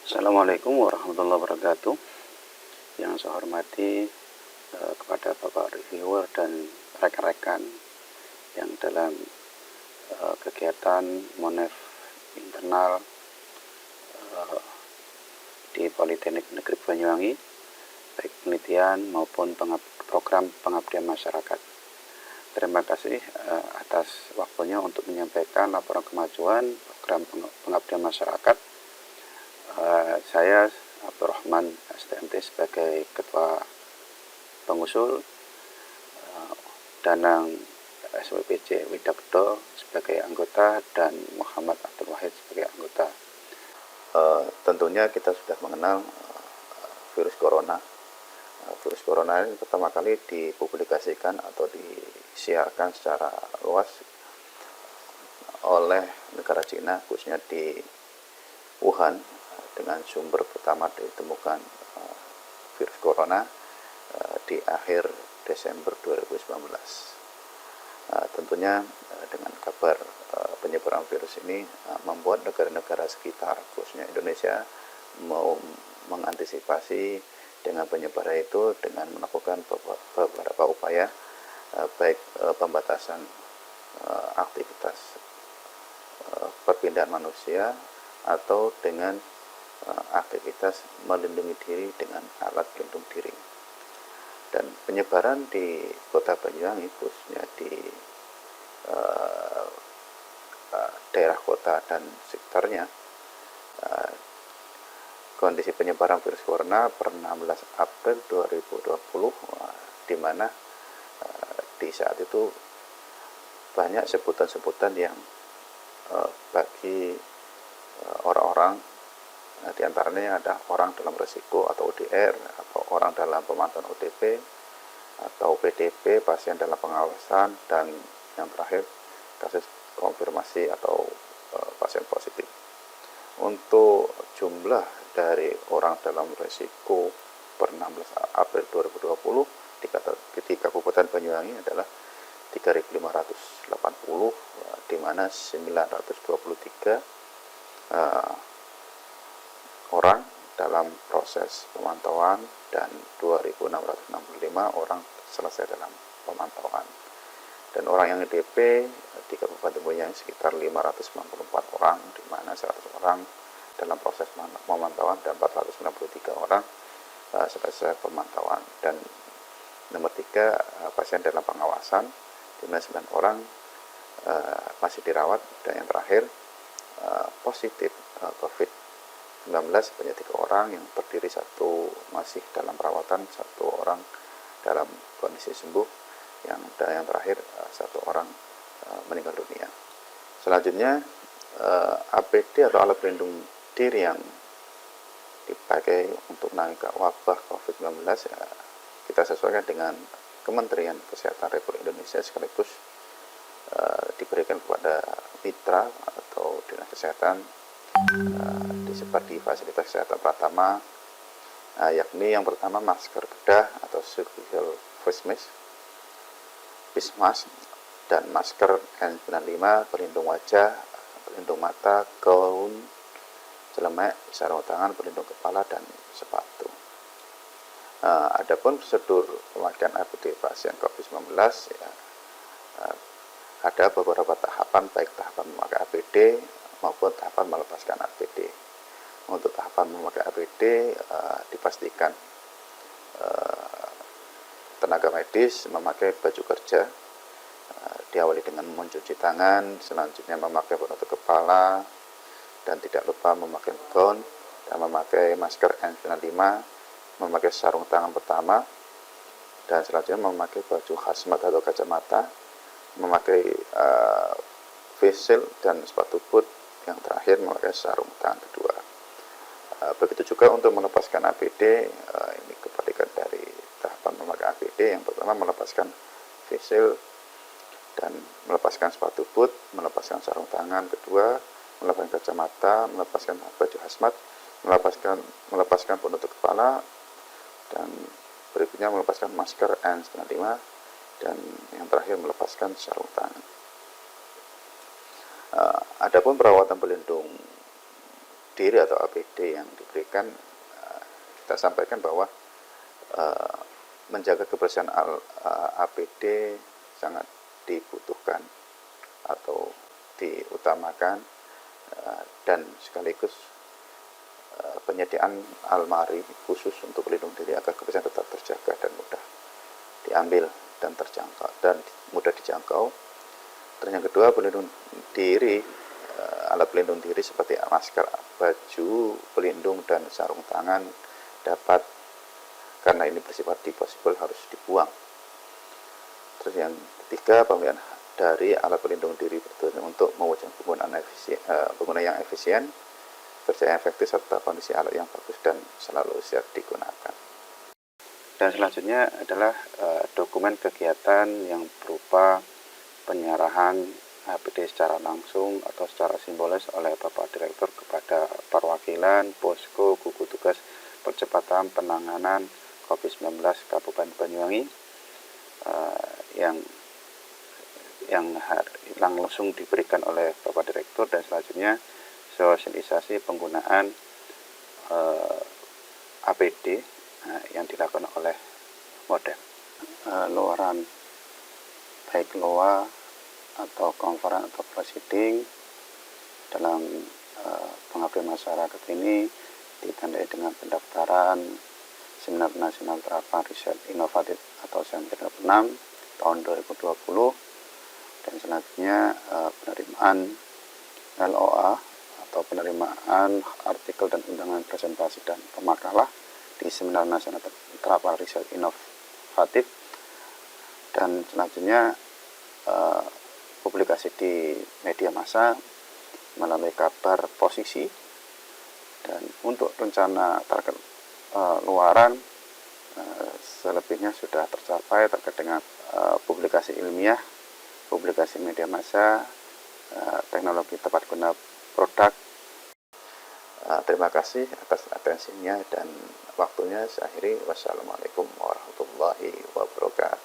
Assalamualaikum warahmatullahi wabarakatuh. Yang saya hormati kepada Bapak reviewer dan rekan-rekan yang dalam kegiatan Monef internal di Politeknik Negeri Banyuwangi, baik penelitian maupun program pengabdian masyarakat. Terima kasih atas waktunya untuk menyampaikan laporan kemajuan program pengabdian masyarakat. Saya Abdurrahman STMT sebagai Ketua Pengusul, Danang SWPJ Widakdo sebagai anggota, dan Muhammad Abdul Wahid sebagai anggota. Tentunya kita sudah mengenal virus corona. Virus corona ini pertama kali dipublikasikan atau disiarkan secara luas oleh negara Cina, khususnya di Wuhan, dengan sumber pertama ditemukan virus corona di akhir Desember 2019. Tentunya dengan kabar penyebaran virus ini membuat negara-negara sekitar, khususnya Indonesia, mau mengantisipasi dengan penyebaran itu dengan melakukan beberapa upaya, baik pembatasan aktivitas perpindahan manusia atau dengan aktivitas melindungi diri dengan alat pelindung diri. Dan penyebaran di Kota Banyuwangi, khususnya di daerah kota dan sekitarnya, kondisi penyebaran virus corona per 16 April 2020, di mana di saat itu banyak sebutan-sebutan yang bagi orang-orang, di antaranya ada orang dalam risiko atau ODR, atau orang dalam pemantauan ODP, atau PDP, pasien dalam pengawasan, dan yang terakhir kasus konfirmasi atau pasien positif. Untuk jumlah dari orang dalam risiko per 16 April 2020 di Kabupaten Banyuwangi adalah 3.580, di mana 923 orang dalam proses pemantauan dan 2.665 orang selesai dalam pemantauan. Dan orang yang DP di Kabupaten Banyuwangi sekitar 594 orang, di mana 100 orang dalam proses pemantauan dan 493 orang selesai pemantauan. Dan nomor 3 pasien dalam pengawasan, di mana 9 orang masih dirawat, dan yang terakhir positif COVID-19 sebanyak 3 orang, yang terdiri 1 masih dalam perawatan, 1 orang dalam kondisi sembuh, dan yang terakhir 1 orang meninggal dunia. Selanjutnya APD atau alat pelindung diri yang dipakai untuk menangani wabah COVID-19 kita sesuaikan dengan Kementerian Kesehatan Republik Indonesia, sekaligus diberikan kepada mitra atau dinas kesehatan disebar di fasilitas kesehatan pertama, yakni yang pertama masker bedah atau surgical face mask, dan masker N95, pelindung wajah, pelindung mata, gaun, celemek, sarung tangan, pelindung kepala, dan sepatu. Adapun prosedur pemakaian APD pasien COVID-19, ada beberapa tahapan, baik tahapan memakai APD maupun tahapan melepaskan APD. Untuk tahapan memakai APD dipastikan tenaga medis memakai baju kerja, diawali dengan mencuci tangan, selanjutnya memakai penutup kepala, dan tidak lupa memakai gaun dan memakai masker N95, memakai sarung tangan pertama, dan selanjutnya memakai baju hazmat atau kacamata, memakai face shield dan sepatu boot, yang terakhir memakai sarung tangan kedua. Begitu juga untuk melepaskan APD, ini kebalikan dari tahapan memakai APD. Yang pertama melepaskan face shield dan melepaskan sepatu boot, melepaskan sarung tangan kedua, melepaskan kacamata, melepaskan baju hazmat, melepaskan penutup kepala, dan berikutnya melepaskan masker N95, dan yang terakhir melepaskan sarung tangan. Adapun perawatan pelindung diri atau APD yang diberikan, kita sampaikan bahwa menjaga kebersihan APD sangat dibutuhkan atau diutamakan, dan sekaligus penyediaan almari khusus untuk pelindung diri agar kebersihan tetap terjaga dan mudah diambil dan terjangkau dan mudah dijangkau. Terus yang kedua, pelindung diri, alat pelindung diri seperti masker, baju pelindung dan sarung tangan dapat, karena ini bersifat disposable, harus dibuang. Terus yang ketiga, pemilihan dari alat pelindung diri untuk mewujudkan penggunaan yang efisien, kerja yang efektif, serta kondisi alat yang bagus dan selalu siap digunakan. Dan selanjutnya adalah dokumen kegiatan yang berupa penyerahan APD secara langsung atau secara simbolis oleh Bapak Direktur kepada perwakilan posko gugus tugas percepatan penanganan COVID-19 Kabupaten Banyuwangi yang langsung diberikan oleh Bapak Direktur. Dan selanjutnya sosialisasi penggunaan APD yang dilakukan oleh Modem. Luaran baik LOA atau conference atau proceeding dalam pengabdian masyarakat ini ditandai dengan pendaftaran Seminar Nasional Terapan Riset Inovatif atau Seminar 6 tahun 2020, dan selanjutnya penerimaan LOA atau penerimaan artikel dan undangan presentasi dan pemakalah di Seminar Nasional Terapan Riset Inovatif, dan selanjutnya publikasi di media massa melalui kabar posisi. Dan untuk rencana target luaran selebihnya sudah tercapai terkait dengan publikasi ilmiah, publikasi media massa, teknologi tepat guna produk. Terima kasih atas atensinya dan waktunya. Saya akhiri. Wassalamualaikum warahmatullahi wabarakatuh.